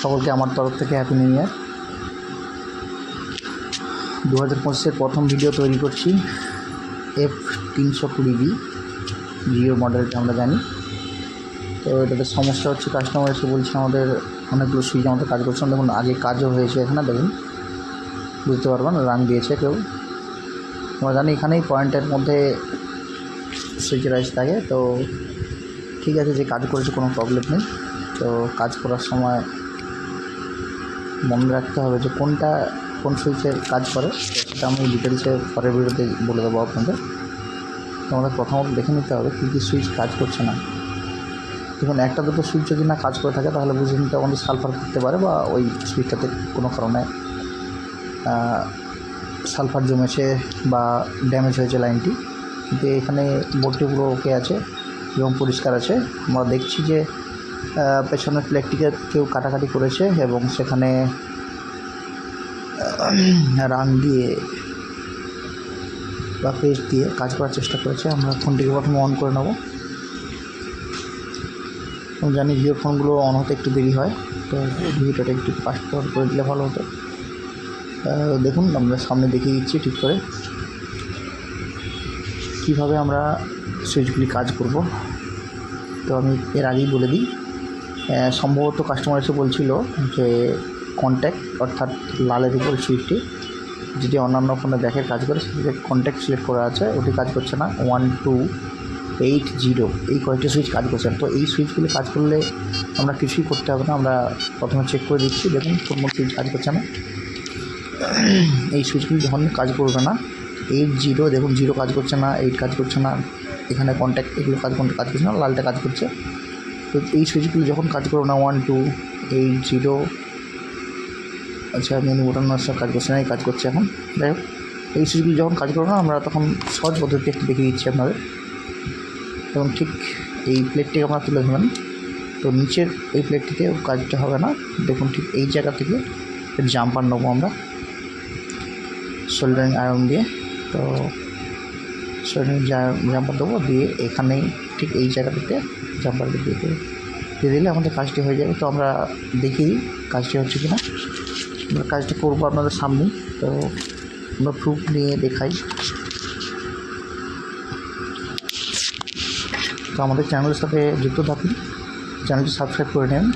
সকলকে আমার তরফ থেকে হ্যাপি নিউ ইয়ার। 2025-এর প্রথম ভিডিও তৈরি করছি। F320B জিও মডেলটা আমরা জানি। তো এটাতে সমস্যা হচ্ছে, কাস্টমার এসে বলছে আমাদের অনেকগুলো সুইচ আমাদের কাজ করছে না। দেখুন আগে কাজও হয়েছে, এখানে দেখুন বুঝতে পারবেন, রান দিয়েছে কেউ। আমরা জানি এখানেই পয়েন্টের মধ্যে সুইচ রাইজ থাকে। তো ঠিক আছে, যে কাজ করেছে কোনো প্রবলেম নেই। তো কাজ করার সময় মনে রাখতে হবে যে কোন সুইচে কাজ করে, সেটা আমি ডিটেলসে পরের ভিডিওতে বলে দেবো আপনাদের। তো আমাদের প্রথমত দেখে নিতে হবে কী কী সুইচ কাজ করছে না। দেখুন একটা দুটো সুইচ যদি না কাজ করে থাকে তাহলে বুঝে নিতে আমাদের সালফার করতে পারে, বা ওই সুইচটাতে কোনো কারণে সালফার জমেছে বা ড্যামেজ হয়েছে লাইনটি। কিন্তু এখানে বোর্ডটি পুরো ওকে আছে এবং পরিষ্কার আছে। আমরা দেখছি যে পেছনের প্লেটটিকে কেউ কাটাকাটি করেছে এবং সেখানে রাং দিয়ে বা পেস্ট দিয়ে কাজ করার চেষ্টা করেছে। আমরা ফোনটিকে প্রথমে অন করে নেব। আমি জানি জিওর ফোনগুলো অন হতে একটু দেরি হয়, তো ভিডিওটা একটু ফাস্ট করে দিলে ভালো হতো। দেখুন আমরা সামনে দেখিয়ে দিচ্ছি ঠিক করে কীভাবে আমরা সুইচগুলি কাজ করব। তো আমি এর আগেই বলে দিই, সম্ভবত কাস্টমার এসে বলছিল যে কন্ট্যাক্ট অর্থাৎ লালের উপর সুইচটি যেটি অন্যান্য ফোনে দেখে কাজ করে, সেটিতে কন্ট্যাক্ট সিলেক্ট করা আছে, ওটি কাজ করছে না। 1280 এই কয়েকটি সুইচ কাজ করছে। তো এই সুইচগুলি কাজ করলে আমরা কিছুই করতে হবে না, আমরা প্রথমে চেক করে দিচ্ছি। দেখুন কোন সুইচ কাজ করছে না। এই সুইচগুলি যখন কাজ করবে না, 80 দেখুন 0 কাজ করছে না, 8 কাজ করছে না, এখানে কন্ট্যাক্ট এগুলো কাজ করছে না, লালটা কাজ করছে। তো এই সুইচগুলি যখন কাজ করবে না, 1280 আচ্ছা মেনু বোতাম সব কাজ করছে না, এই কাজ করছে এখন। যাই হোক, এই সুইচগুলি যখন কাজ করবে না, আমরা তখন সহজ পদ্ধতি একটু দেখিয়ে দিচ্ছি আপনাদের। এবং ঠিক এই প্লেটটিকে আমরা তুলে ধরবেন। তো নিচের এই প্লেটটিতে কাজটা হবে না। দেখুন ঠিক এই জায়গা থেকে জাম্পার নেবো আমরা সোল্ডারিং আয়রন দিয়ে। তো সোল্ডারিং জাম্পার দেবো, দিয়ে এখানেই ঠিক এই জায়গাটাতে জাম্পারকে দিয়ে দিলে আমাদের কাজটি হয়ে যাবে। তো আমরা দেখি কাজটি হচ্ছে কিনা। আমরা কাজটা করবো আপনাদের সামনে। তো আমরা প্রুফ নিয়ে দেখাই। তো আমাদের চ্যানেলের সাথে যুক্ত থাকুন, চ্যানেলটি সাবস্ক্রাইব করে নেন,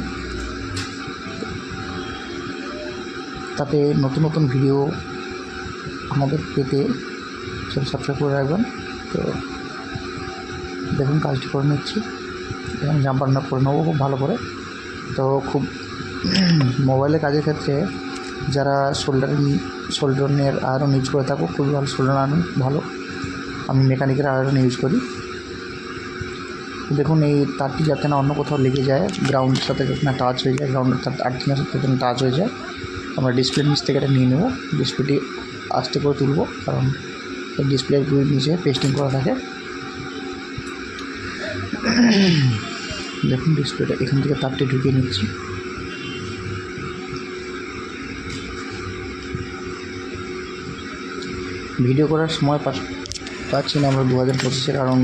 তাতে নতুন নতুন ভিডিও আমাদের পেতে সব সাবস্ক্রাইব করে রাখবেন। তো দেখুন কাজটি করে নিচ্ছি এবং জাম্পার না করে নেবো খুব ভালো করে। তো খুব মোবাইলে কাজের ক্ষেত্রে যারা সোল্ডারিংয়ের আয়রন ইউজ করে থাকো, খুবই ভালো সোল্ডার আয়রন ভালো। আমি মেকানিকের আয়রন ইউজ করি। দেখুন এই তারটি যাতে না অন্য কোথাও লেগে যায়, গ্রাউন্ডের সাথে যাতে না টাচ হয়ে যায়, গ্রাউন্ডের আর্থিংয়ের সাথে যাতে না টাচ হয়ে যায়, আমরা ডিসপ্লের নিচ থেকে এটা নিয়ে নেব। ডিসপ্লেটি আস্তে করে তুলব, কারণ এই ডিসপ্লেগুলির নিচে পেস্টিং করা থাকে। দেখুন ডিসপ্লেটা এখান থেকে তারটি ঢুকিয়ে নিচ্ছি। ভিডিও করার সময় পাচ্ছি না আমরা 2025-এ, কারণ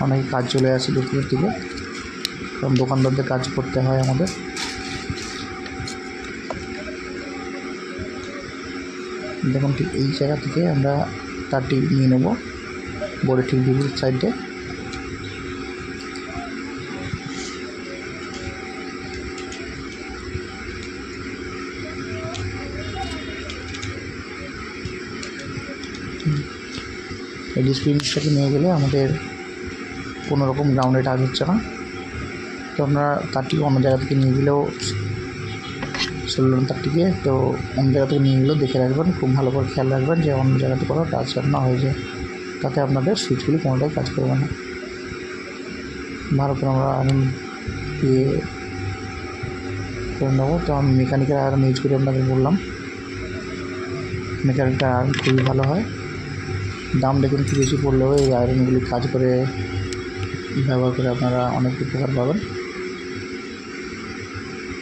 অনেক কাজ চলে আসে দুপুরের দিকে, কারণ দোকানদারদের কাজ করতে হয় আমাদের। দেখুন ঠিক এই জায়গা থেকে আমরা তারটি নিয়ে নেব বোর্ডের ঠিক বিপরীত সাইডে। এই ডিসপ্লে নিচটাকে নিয়ে গেলে আমাদের কোনো রকম গ্রাউন্ডে টাচ হচ্ছে না। তো আমরা তারটি অন্য জায়গা থেকে নিয়ে গেলেও সোল্ডারিং তারটিকে, তো অন্য জায়গা থেকে নিয়ে গেলেও দেখে রাখবেন, খুব ভালো করে খেয়াল রাখবেন যে অন্য জায়গাতে কোনো টাচ না হয়ে যায়, তাতে আপনাদের সুইচগুলি কোনোটাই কাজ করবে না। ভালো করে আমরা আয়রন দিয়ে করে নেবো। তো আমি মেকানিক্যাল আয়রন ইউজ করে আপনাদের বললাম, মেকানিক্যাল আয়রন খুবই ভালো হয়। দাম দেখুন একটু বেশি পড়লেও এই আয়রনগুলি কাজ করে ব্যবহার করে আপনারা অনেক উপকার পাবেন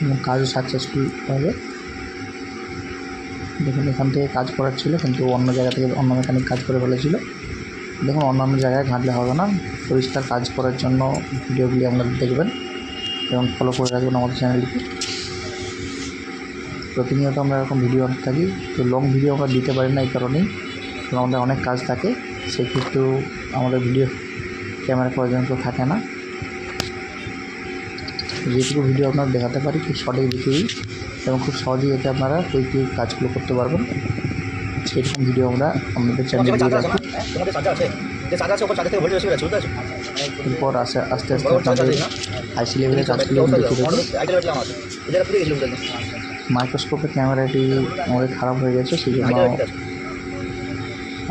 এবং কাজও সাকসেসফুল হবে। দেখুন এখান থেকে কাজ করার ছিল, কিন্তু অন্য জায়গা থেকে অন্য মেকানিক কাজ করে ফেলেছিল। দেখুন অন্যান্য জায়গায় ঘাঁটলে হবে না, পরিষ্কার কাজ করার জন্য ভিডিওগুলি আপনারা দেখবেন এবং ফলো করে রাখবেন আমাদের চ্যানেলটিকে। প্রতিনিয়ত আমরা এরকম ভিডিও আনতে থাকি। তো লং ভিডিও আমরা দিতে পারি না এই কারণেই, কারণ আমাদের অনেক কাজ থাকে, সেক্ষেত্রে আমাদের ভিডিও ক্যামেরা পর্যন্ত থাকে না। যেটুকু ভিডিও আপনারা দেখাতে পারি খুব সঠিক দেখিয়ে এবং খুব সহজেই এতে আপনারা কুইকলি কাজগুলো করতে পারবেন, সেরকম ভিডিও আমরা আমাদের চ্যানেলে দিয়ে রাখি। এরপর আস্তে আস্তে আপনাদের আইসি লেভেলের কাজগুলো দেখিয়ে দেবো। মাইক্রোস্কোপের ক্যামেরাটি আমাদের খারাপ হয়ে গেছে, সেই জন্য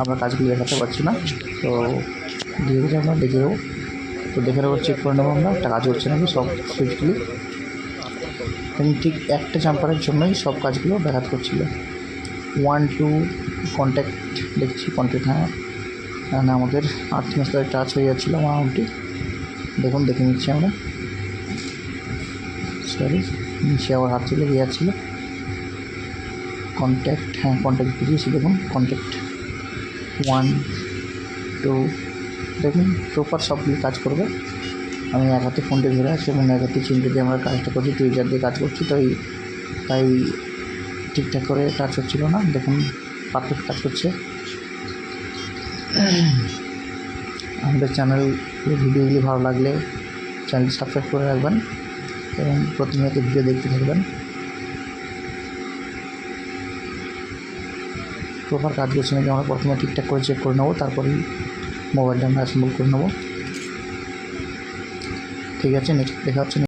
আমরা কাজগুলো দেখাতে পারছি না। তো ধীরে ধীরে আমরা দেখে দেবো। তো দেখে নেবো, চেক করে নেবো আমরা একটা কাজ হচ্ছে নাকি সব সুইচগুলি। এবং ঠিক একটা জাম্পারের জন্যই সব কাজগুলো ব্যাঘাত করছিল। 1 2 কন্ট্যাক্ট দেখছি, কন্ট্যাক্ট হ্যাঁ না, আমাদের আর্থিং স্তরে টাচ হয়ে যাচ্ছিলো মাউন্টটি। দেখুন দেখে নিচ্ছি আমরা, সরি নিচে আবার হাত চলে গিয়ে যাচ্ছিলো। কন্ট্যাক্ট হ্যাঁ কন্ট্যাক্ট দিয়েছি, দেখুন কন্ট্যাক্ট 1 2 দেখুন প্রপার সবগুলি কাজ করবে। আমি এক হাতে ফোনটি ধরে আছি এবং এক হাতে চিমটে দিয়ে আমরা কাজটা করছি, টুইটার দিয়ে কাজ করছি, তাই ঠিকঠাক করে কাজ হচ্ছিল না। দেখুন পারফেক্ট কাজ করছে। আমাদের চ্যানেল ভিডিওগুলি ভালো লাগলে চ্যানেল সাবস্ক্রাইব করে রাখবেন এবং প্রতিনিয়ত ভিডিও দেখতে থাকবেন। প্রপার কাজ করছে নাকি আমরা প্রথমে ঠিকঠাক করে চেক করে নেবো, তারপরেই মোবাইলটা আমরা অ্যাসেম্বল করে নেবো। ঠিক আছে, নেক্সট দেখা হচ্ছে।